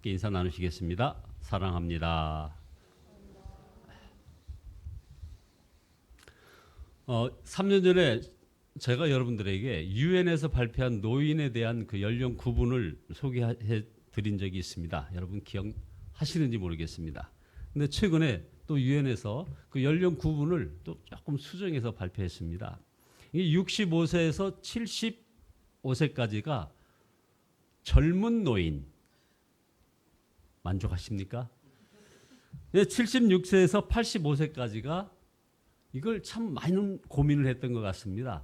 함께 인사 나누시겠습니다. 사랑합니다. 3년 전에 제가 여러분들에게 유엔에서 발표한 노인에 대한 그 연령 구분을 소개해 드린 적이 있습니다. 여러분 기억하시는지 모르겠습니다. 근데 최근에 또 유엔에서 그 연령 구분을 또 조금 수정해서 발표했습니다. 이게 65세에서 75세까지가 젊은 노인. 만족하십니까? 76세에서 85세까지가 이걸 참 많은 고민을 했던 것 같습니다.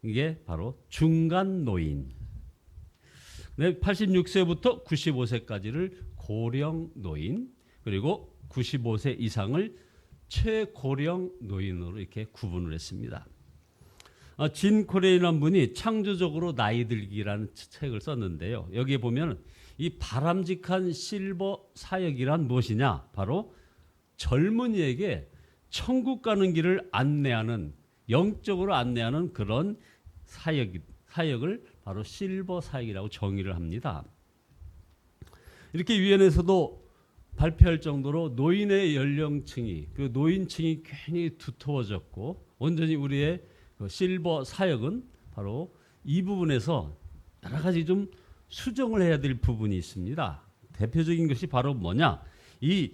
이게 바로 중간 노인. 86세부터 95세까지를 고령 노인, 그리고 95세 이상을 최고령 노인으로 이렇게 구분을 했습니다. 진 코레이라는 분이 창조적으로 나이 들기라는 책을 썼는데요. 여기에 보면 이 바람직한 실버 사역이란 무엇이냐? 바로 젊은이에게 천국 가는 길을 안내하는, 영적으로 안내하는 그런 사역을 바로 실버 사역이라고 정의를 합니다. 이렇게 유엔에서도 발표할 정도로 노인의 연령층이, 그 노인층이 굉장히 두터워졌고, 온전히 우리의 그 실버 사역은 바로 이 부분에서 여러 가지 좀 수정을 해야 될 부분이 있습니다. 대표적인 것이 바로 뭐냐? 이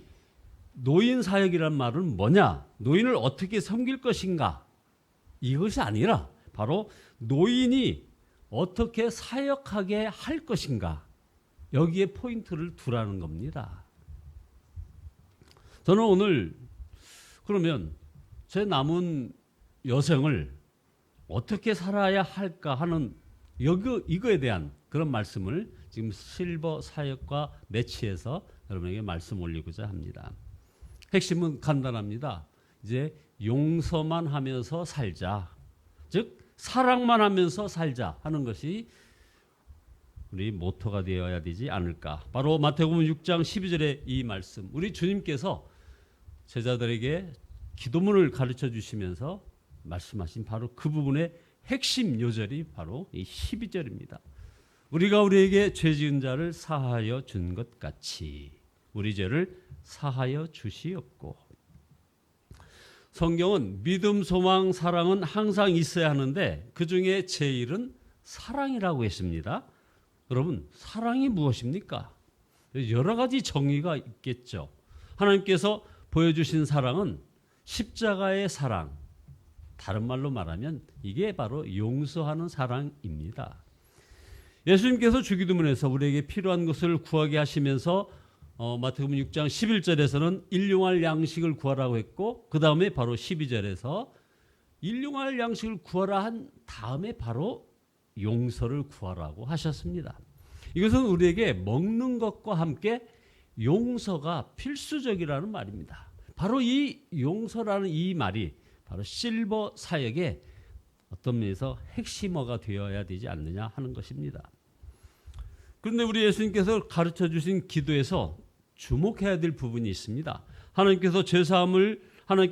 노인 사역이란 말은 뭐냐? 노인을 어떻게 섬길 것인가? 이것이 아니라 바로 노인이 어떻게 사역하게 할 것인가? 여기에 포인트를 두라는 겁니다. 저는 오늘 그러면 제 남은 여생을 어떻게 살아야 할까 하는 이거에 대한 그런 말씀을 지금 실버 사역과 매치해서 여러분에게 말씀 올리고자 합니다. 핵심은 간단합니다. 이제 용서만 하면서 살자. 즉 사랑만 하면서 살자 하는 것이 우리 모토가 되어야 되지 않을까. 바로 마태복음 6장 12절의 이 말씀. 우리 주님께서 제자들에게 기도문을 가르쳐 주시면서 말씀하신 바로 그 부분의 핵심 요절이 바로 이 12절입니다. 우리가 우리에게 죄 지은 자를 사하여 준 것 같이 우리 죄를 사하여 주시옵고. 성경은 믿음, 소망, 사랑은 항상 있어야 하는데 그 중에 제일은 사랑이라고 했습니다. 여러분, 사랑이 무엇입니까? 여러 가지 정의가 있겠죠. 하나님께서 보여주신 사랑은 십자가의 사랑, 다른 말로 말하면 이게 바로 용서하는 사랑입니다. 예수님께서 주기도문에서 우리에게 필요한 것을 구하게 하시면서 마태복음 6장 11절에서는 일용할 양식을 구하라고 했고, 그 다음에 바로 12절에서 일용할 양식을 구하라 한 다음에 바로 용서를 구하라고 하셨습니다. 이것은 우리에게 먹는 것과 함께 용서가 필수적이라는 말입니다. 바로 이 용서라는 이 말이 바로 실버 사역의 어떤 면에서 핵심어가 되어야 되지 않느냐 하는 것입니다. 그런데 우리 예수님께서 가르쳐 주신 기도에서 주목해야 될 부분이 있습니다. 하나님께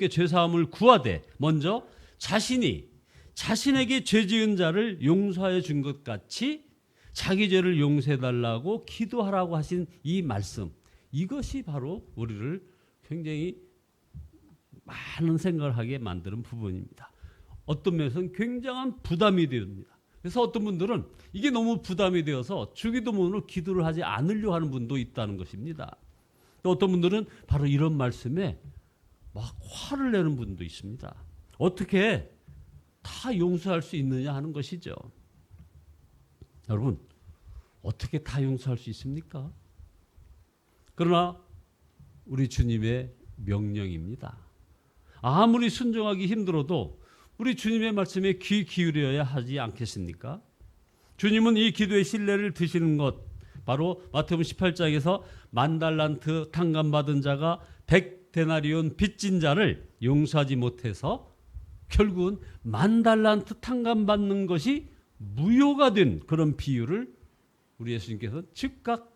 죄사함을 구하되 먼저 자신에게 죄 지은 자를 용서하여 준 것 같이 자기 죄를 용서해 달라고 기도하라고 하신 이 말씀, 이것이 바로 우리를 굉장히 많은 생각을 하게 만드는 부분입니다. 어떤 면에서는 굉장한 부담이 됩니다. 그래서 어떤 분들은 이게 너무 부담이 되어서 주기도문으로 기도를 하지 않으려 하는 분도 있다는 것입니다. 또 어떤 분들은 바로 이런 말씀에 막 화를 내는 분도 있습니다. 어떻게 다 용서할 수 있느냐 하는 것이죠. 여러분, 어떻게 다 용서할 수 있습니까? 그러나 우리 주님의 명령입니다. 아무리 순종하기 힘들어도 우리 주님의 말씀에 귀 기울여야 하지 않겠습니까? 주님은 이 기도의 신뢰를 드시는 것, 바로 마태복음 18장에서 10,000달란트 탕감받은 자가 100데나리온 빚진 자를 용서하지 못해서 결국은 10,000달란트 탕감받는 것이 무효가 된 그런 비유를 우리 예수님께서 즉각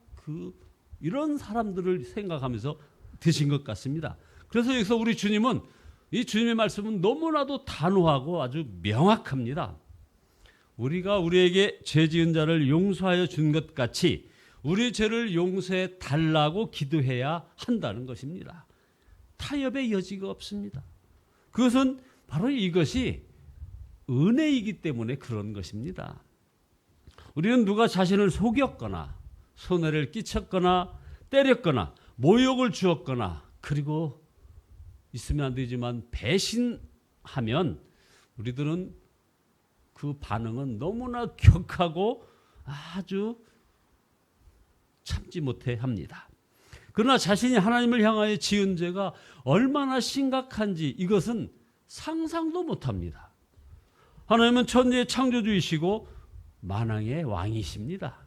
이런 사람들을 생각하면서 드신 것 같습니다. 그래서 여기서 우리 주님은 이 주님의 말씀은 너무나도 단호하고 아주 명확합니다. 우리가 우리에게 죄 지은 자를 용서하여 준 것 같이 우리 죄를 용서해 달라고 기도해야 한다는 것입니다. 타협의 여지가 없습니다. 그것은 바로 이것이 은혜이기 때문에 그런 것입니다. 우리는 누가 자신을 속였거나 손해를 끼쳤거나 때렸거나 모욕을 주었거나 그리고 있으면 안 되지만 배신하면 우리들은 그 반응은 너무나 격하고 아주 참지 못해 합니다. 그러나 자신이 하나님을 향하여 지은 죄가 얼마나 심각한지 이것은 상상도 못합니다. 하나님은 천지의 창조주이시고 만왕의 왕이십니다.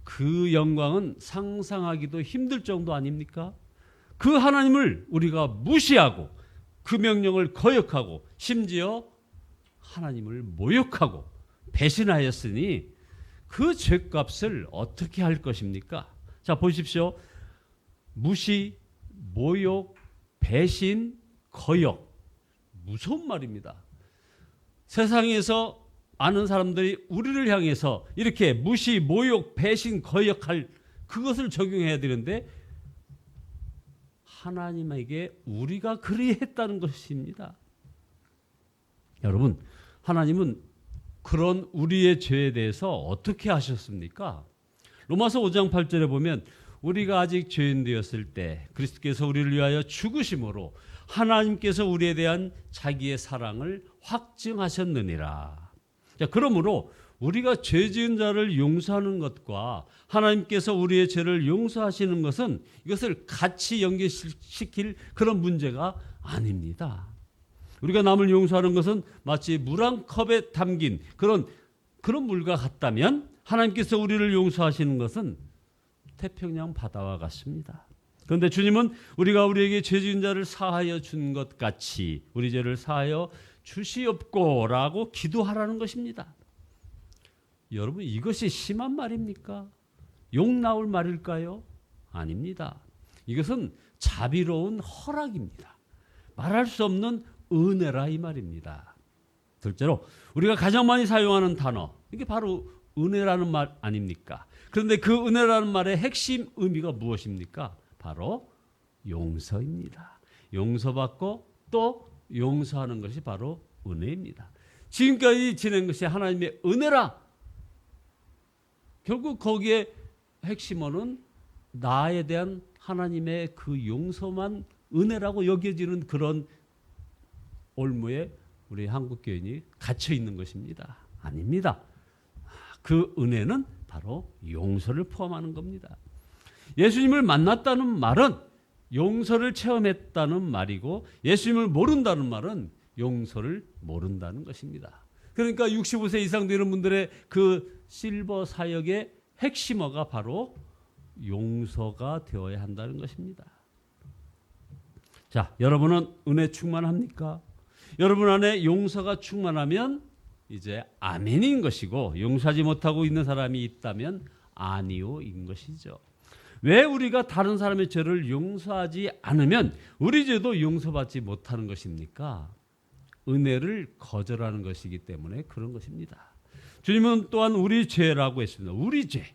그 영광은 상상하기도 힘들 정도 아닙니까? 그 하나님을 우리가 무시하고 그 명령을 거역하고 심지어 하나님을 모욕하고 배신하였으니 그 죄값을 어떻게 할 것입니까? 자, 보십시오. 무시, 모욕, 배신, 거역. 무서운 말입니다. 세상에서 아는 사람들이 우리를 향해서 이렇게 무시, 모욕, 배신, 거역할 그것을 적용해야 되는데 하나님에게 우리가 그리했다는 것입니다. 여러분, 하나님은 그런 우리의 죄에 대해서 어떻게 하셨습니까? 로마서 5장 8절에 보면 우리가 아직 죄인 되었을 때 그리스도께서 우리를 위하여 죽으심으로 하나님께서 우리에 대한 자기의 사랑을 확증하셨느니라. 자, 그러므로 우리가 죄 지은 자를 용서하는 것과 하나님께서 우리의 죄를 용서하시는 것은 이것을 같이 연결시킬 그런 문제가 아닙니다. 우리가 남을 용서하는 것은 마치 물 한 컵에 담긴 그런 물과 같다면 하나님께서 우리를 용서하시는 것은 태평양 바다와 같습니다. 그런데 주님은 우리가 우리에게 죄 지은 자를 사하여 준 것 같이 우리 죄를 사하여 주시옵고라고 기도하라는 것입니다. 여러분, 이것이 심한 말입니까? 욕 나올 말일까요? 아닙니다. 이것은 자비로운 허락입니다. 말할 수 없는 은혜라 이 말입니다. 둘째로 우리가 가장 많이 사용하는 단어, 이게 바로 은혜라는 말 아닙니까? 그런데 그 은혜라는 말의 핵심 의미가 무엇입니까? 바로 용서입니다. 용서받고 또 용서하는 것이 바로 은혜입니다. 지금까지 지낸 것이 하나님의 은혜라. 결국 거기에 핵심어는 나에 대한 하나님의 그 용서만 은혜라고 여겨지는 그런 올무에 우리 한국교인이 갇혀 있는 것입니다. 아닙니다. 그 은혜는 바로 용서를 포함하는 겁니다. 예수님을 만났다는 말은 용서를 체험했다는 말이고 예수님을 모른다는 말은 용서를 모른다는 것입니다. 그러니까 65세 이상 되는 분들의 그 실버 사역의 핵심어가 바로 용서가 되어야 한다는 것입니다. 자, 여러분은 은혜 충만합니까? 여러분 안에 용서가 충만하면 이제 아멘인 것이고 용서하지 못하고 있는 사람이 있다면 아니오인 것이죠. 왜 우리가 다른 사람의 죄를 용서하지 않으면 우리 죄도 용서받지 못하는 것입니까? 은혜를 거절하는 것이기 때문에 그런 것입니다. 주님은 또한 우리 죄라고 했습니다. 우리 죄.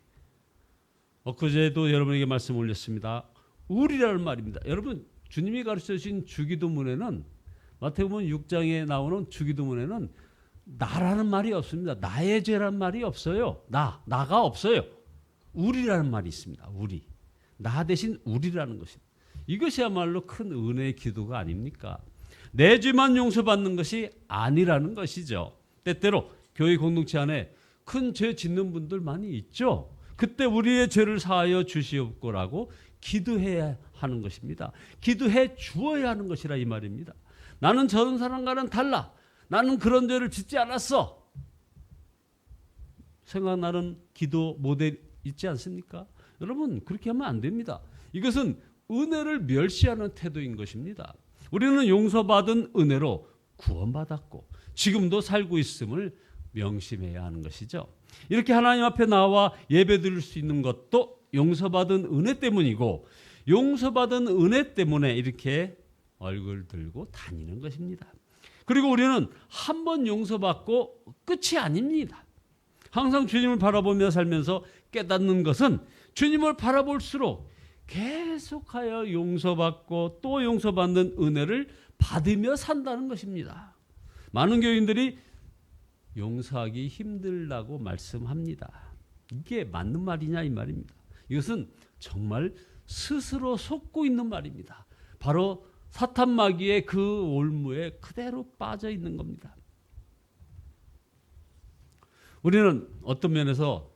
엊그제도 여러분에게 말씀 올렸습니다. 우리라는 말입니다. 여러분, 주님이 가르쳐 주신 주기도문에는 마태복음 6장에 나오는 주기도문에는 나라는 말이 없습니다. 나의 죄라는 말이 없어요. 나가 없어요. 우리라는 말이 있습니다. 우리. 나 대신 우리라는 것입니다. 이것이야말로 큰 은혜의 기도가 아닙니까? 내 죄만 용서받는 것이 아니라는 것이죠. 때때로 교회 공동체 안에 큰 죄 짓는 분들 많이 있죠. 그때 우리의 죄를 사하여 주시옵고라고 기도해야 하는 것입니다. 기도해 주어야 하는 것이라 이 말입니다. 나는 저런 사람과는 달라. 나는 그런 죄를 짓지 않았어. 생각나는 기도 모델 있지 않습니까? 여러분, 그렇게 하면 안 됩니다. 이것은 은혜를 멸시하는 태도인 것입니다. 우리는 용서받은 은혜로 구원받았고 지금도 살고 있음을 명심해야 하는 것이죠. 이렇게 하나님 앞에 나와 예배드릴 수 있는 것도 용서받은 은혜 때문이고 용서받은 은혜 때문에 이렇게 얼굴 들고 다니는 것입니다. 그리고 우리는 한 번 용서받고 끝이 아닙니다. 항상 주님을 바라보며 살면서 깨닫는 것은 주님을 바라볼수록 계속하여 용서받고 또 용서받는 은혜를 받으며 산다는 것입니다. 많은 교인들이 용서하기 힘들다고 말씀합니다. 이게 맞는 말이냐 이 말입니다. 이것은 정말 스스로 속고 있는 말입니다. 바로 사탄 마귀의 그 올무에 그대로 빠져 있는 겁니다. 우리는 어떤 면에서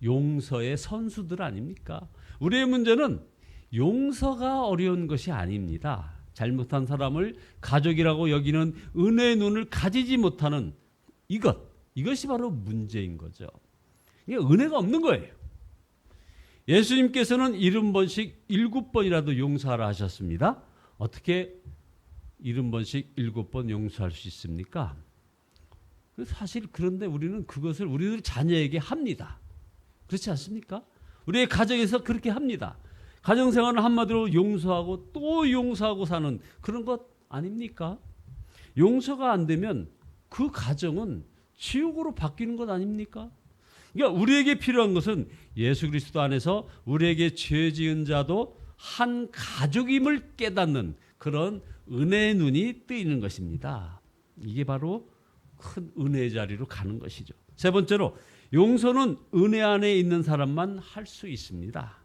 용서의 선수들 아닙니까? 우리의 문제는 용서가 어려운 것이 아닙니다. 잘못한 사람을 가족이라고 여기는 은혜의 눈을 가지지 못하는 이것이 바로 문제인 거죠. 이게 은혜가 없는 거예요. 예수님께서는 70번씩 7번이라도 용서하라 하셨습니다. 어떻게 70번씩 7번 용서할 수 있습니까? 사실 그런데 우리는 그것을 우리들 자녀에게 합니다. 그렇지 않습니까? 우리의 가정에서 그렇게 합니다. 가정생활은 한마디로 용서하고 또 용서하고 사는 그런 것 아닙니까? 용서가 안 되면 그 가정은 지옥으로 바뀌는 것 아닙니까? 그러니까 우리에게 필요한 것은 예수 그리스도 안에서 우리에게 죄 지은 자도 한 가족임을 깨닫는 그런 은혜의 눈이 뜨이는 것입니다. 이게 바로 큰 은혜의 자리로 가는 것이죠. 세 번째로 용서는 은혜 안에 있는 사람만 할 수 있습니다.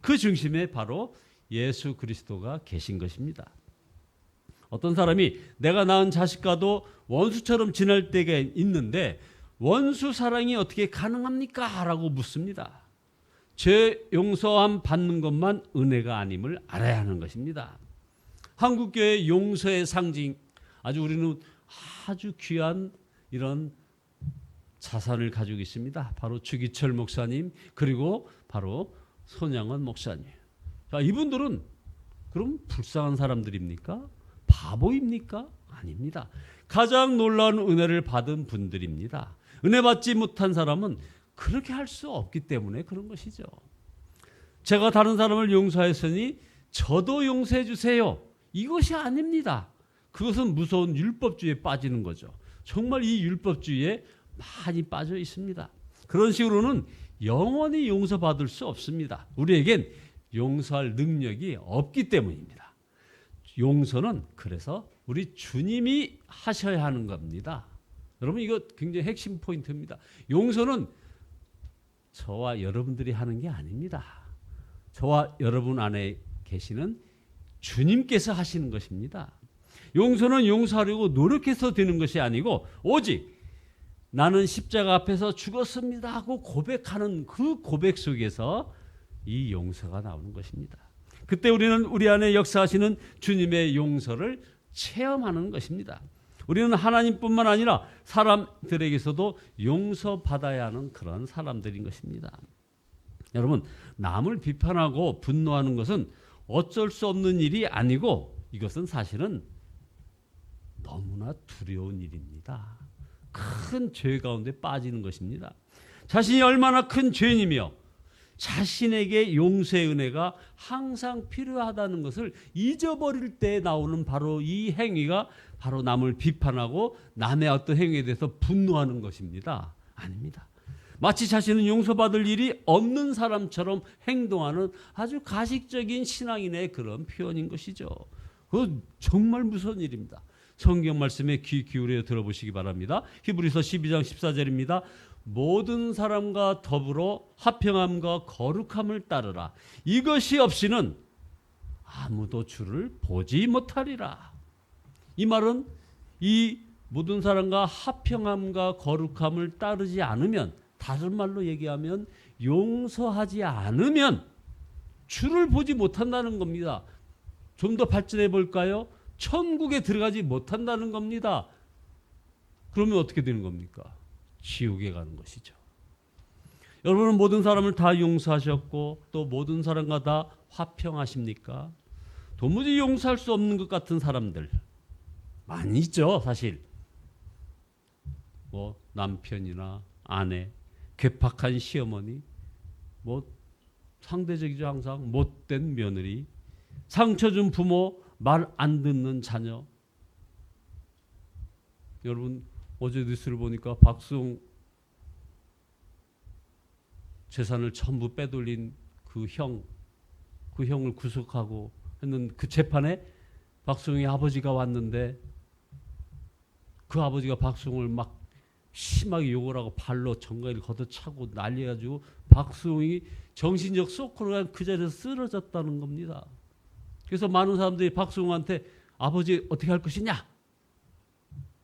그 중심에 바로 예수 그리스도가 계신 것입니다. 어떤 사람이 내가 낳은 자식과도 원수처럼 지낼 때가 있는데 원수 사랑이 어떻게 가능합니까? 라고 묻습니다. 죄 용서함 받는 것만 은혜가 아님을 알아야 하는 것입니다. 한국교회 용서의 상징, 우리는 아주 귀한 이런 자산을 가지고 있습니다. 바로 주기철 목사님, 그리고 바로 손양원 목사님. 자, 이분들은 그럼 불쌍한 사람들입니까? 바보입니까? 아닙니다. 가장 놀라운 은혜를 받은 분들입니다. 은혜 받지 못한 사람은 그렇게 할 수 없기 때문에 그런 것이죠. 제가 다른 사람을 용서했으니 저도 용서해 주세요. 이것이 아닙니다. 그것은 무서운 율법주의에 빠지는 거죠. 정말 이 율법주의에 많이 빠져 있습니다. 그런 식으로는 영원히 용서받을 수 없습니다. 우리에겐 용서할 능력이 없기 때문입니다. 용서는 그래서 우리 주님이 하셔야 하는 겁니다. 여러분, 이거 굉장히 핵심 포인트입니다. 용서는 저와 여러분들이 하는 게 아닙니다. 저와 여러분 안에 계시는 주님께서 하시는 것입니다. 용서는 용서하려고 노력해서 되는 것이 아니고 오직 나는 십자가 앞에서 죽었습니다 하고 고백하는 그 고백 속에서 이 용서가 나오는 것입니다. 그때 우리는 우리 안에 역사하시는 주님의 용서를 체험하는 것입니다. 우리는 하나님뿐만 아니라 사람들에게서도 용서받아야 하는 그런 사람들인 것입니다. 여러분, 남을 비판하고 분노하는 것은 어쩔 수 없는 일이 아니고 이것은 사실은 너무나 두려운 일입니다. 큰 죄 가운데 빠지는 것입니다. 자신이 얼마나 큰 죄인이며 자신에게 용서의 은혜가 항상 필요하다는 것을 잊어버릴 때 나오는 바로 이 행위가 바로 남을 비판하고 남의 어떤 행위에 대해서 분노하는 것입니다. 아닙니다. 마치 자신은 용서받을 일이 없는 사람처럼 행동하는 아주 가식적인 신앙인의 그런 표현인 것이죠. 그건 정말 무서운 일입니다. 성경 말씀에 귀 기울여 들어보시기 바랍니다. 히브리서 12장 14절입니다. 모든 사람과 더불어 화평함과 거룩함을 따르라. 이것이 없이는 아무도 주를 보지 못하리라. 이 말은 이 모든 사람과 화평함과 거룩함을 따르지 않으면, 다른 말로 얘기하면 용서하지 않으면 주를 보지 못한다는 겁니다. 좀 더 발전해 볼까요? 천국에 들어가지 못한다는 겁니다. 그러면 어떻게 되는 겁니까? 지옥에 가는 것이죠. 여러분은 모든 사람을 다 용서하셨고 또 모든 사람과 다 화평하십니까? 도무지 용서할 수 없는 것 같은 사람들 많이 있죠, 사실. 남편이나 아내, 괴팍한 시어머니, 상대적이죠, 항상. 못된 며느리, 상처 준 부모, 말 안 듣는 자녀. 여러분, 어제 뉴스를 보니까 박수홍 재산을 전부 빼돌린 그 형을 구속하고 했는 그 재판에 박수홍의 아버지가 왔는데 그 아버지가 박수홍을 막 심하게 욕을 하고 발로 정강이를 걷어차고 난리해가지고 박수홍이 정신적 쇼크로 그 자리에서 쓰러졌다는 겁니다. 그래서 많은 사람들이 박수홍한테 아버지 어떻게 할 것이냐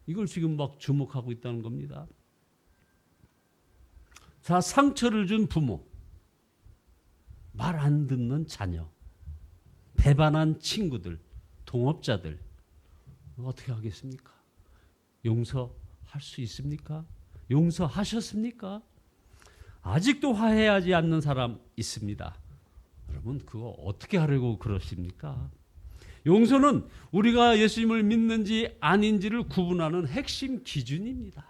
이걸 지금 막 주목하고 있다는 겁니다. 자, 상처를 준 부모, 말 안 듣는 자녀, 배반한 친구들, 동업자들 어떻게 하겠습니까? 용서할 수 있습니까? 용서하셨습니까? 아직도 화해하지 않는 사람 있습니다. 여러분 그거 어떻게 하려고 그러십니까? 용서는 우리가 예수님을 믿는지 아닌지를 구분하는 핵심 기준입니다.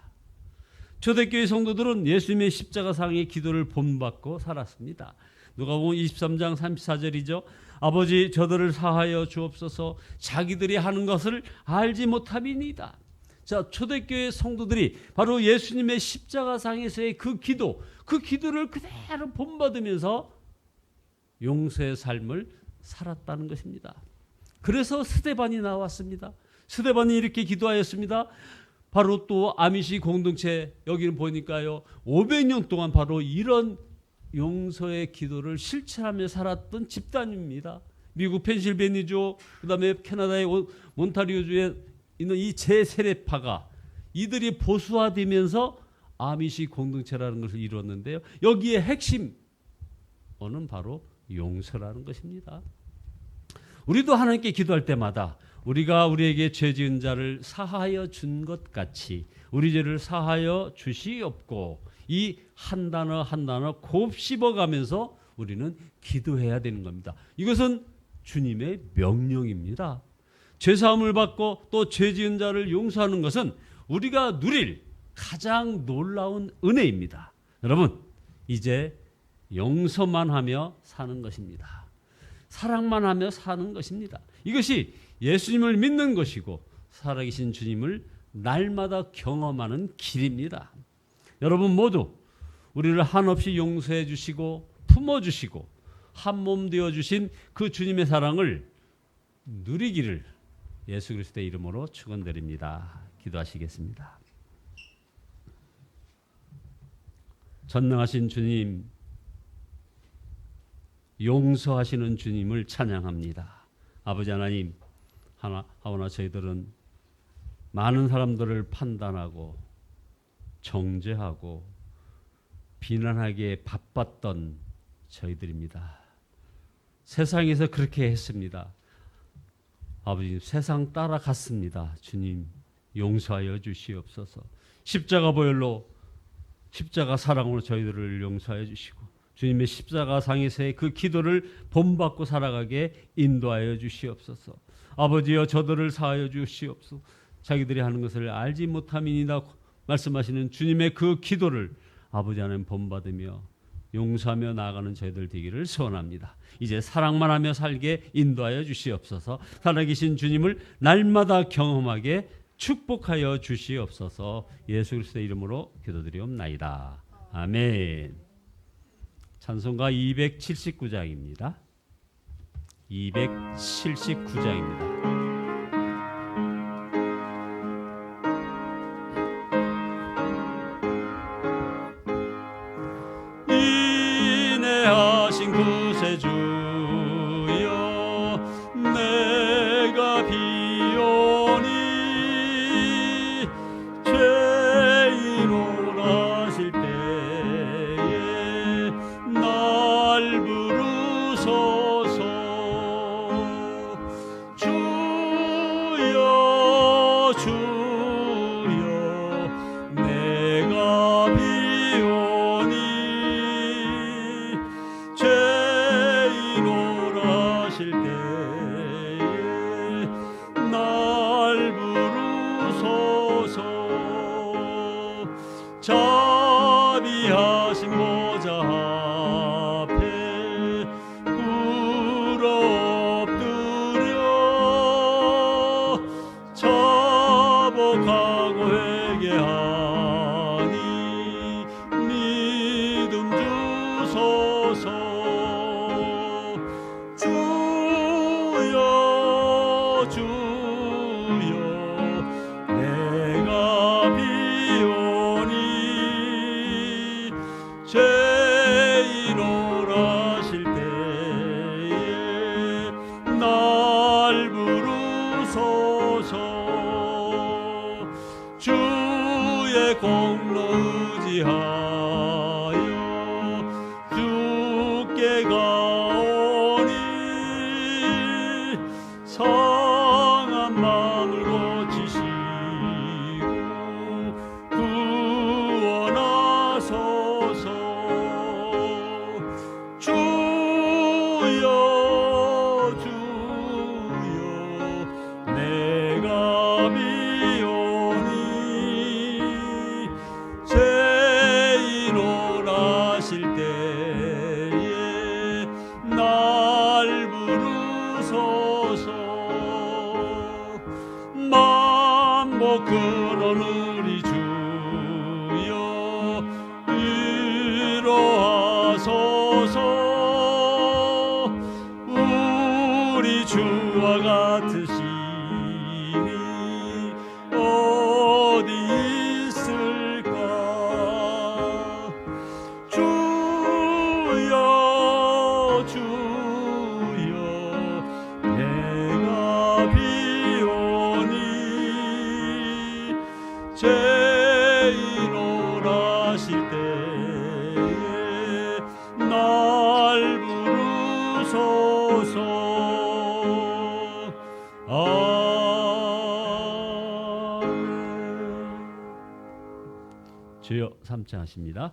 초대교회 성도들은 예수님의 십자가상의 기도를 본받고 살았습니다. 누가복음 23장 34절이죠. 아버지 저들을 사하여 주옵소서 자기들이 하는 것을 알지 못함이니이다. 자, 초대교회 성도들이 바로 예수님의 십자가상에서의 그 기도를 그대로 본받으면서 용서의 삶을 살았다는 것입니다. 그래서 스데반이 나왔습니다. 스데반이 이렇게 기도하였습니다. 바로 또 아미시 공동체 여기는 보니까요 500년 동안 바로 이런 용서의 기도를 실천하며 살았던 집단입니다. 미국 펜실베니주 그다음에 캐나다의 몬타리오주에 있는 이 제세례파가 이들이 보수화되면서 아미시 공동체라는 것을 이루었는데요. 여기에 핵심은 바로 용서라는 것입니다. 우리도 하나님께 기도할 때마다 우리가 우리에게 죄 지은 자를 사하여 준 것 같이 우리 죄를 사하여 주시옵고 이 한 단어 한 단어 곱씹어가면서 우리는 기도해야 되는 겁니다. 이것은 주님의 명령입니다. 죄사함을 받고 또 죄 지은 자를 용서하는 것은 우리가 누릴 가장 놀라운 은혜입니다. 여러분 이제 용서만 하며 사는 것입니다. 사랑만 하며 사는 것입니다. 이것이 예수님을 믿는 것이고 살아계신 주님을 날마다 경험하는 길입니다. 여러분 모두 우리를 한없이 용서해 주시고 품어주시고 한몸 되어주신 그 주님의 사랑을 누리기를 예수 그리스도의 이름으로 축원드립니다. 기도하시겠습니다. 전능하신 주님, 용서하시는 주님을 찬양합니다. 아버지 하나님, 하오나 저희들은 많은 사람들을 판단하고 정죄하고 비난하기에 바빴던 저희들입니다. 세상에서 그렇게 했습니다. 아버지 세상 따라갔습니다. 주님 용서하여 주시옵소서. 십자가 보혈로 십자가 사랑으로 저희들을 용서하여 주시고 주님의 십자가 상에서의 그 기도를 본받고 살아가게 인도하여 주시옵소서. 아버지여 저들을 사하여 주시옵소서. 자기들이 하는 것을 알지 못함이니이다 말씀하시는 주님의 그 기도를 아버지 하나님 본받으며 용서하며 나아가는 저희들 되기를 소원합니다. 이제 사랑만 하며 살게 인도하여 주시옵소서. 살아계신 주님을 날마다 경험하게 축복하여 주시옵소서. 예수 그리스도의 이름으로 기도드리옵나이다. 아멘. 찬송가 279장입니다. 279장입니다. 인내하신 구세주여 내가 비오니 죄인으로 하실 때에 날 부르소서. 주여 주여 내가 비오니 죄인으로 하실 때에 날 부르소서. 자비하신 보좌 앞에 공로 의지하여 주께 가오니 상한 마음을 고치시고 구원하소서. 주여 주여 내가 비오니 죄인 오라실 때에 날 부르소서. 만복 그러느니 주여 위로하소서. 우리 주와 같으시니 어디 있을까. 주여 주여 내가 비오니 죄인 오라실 때에 날 부르소서. 아멘. 주여 삼창하십니다.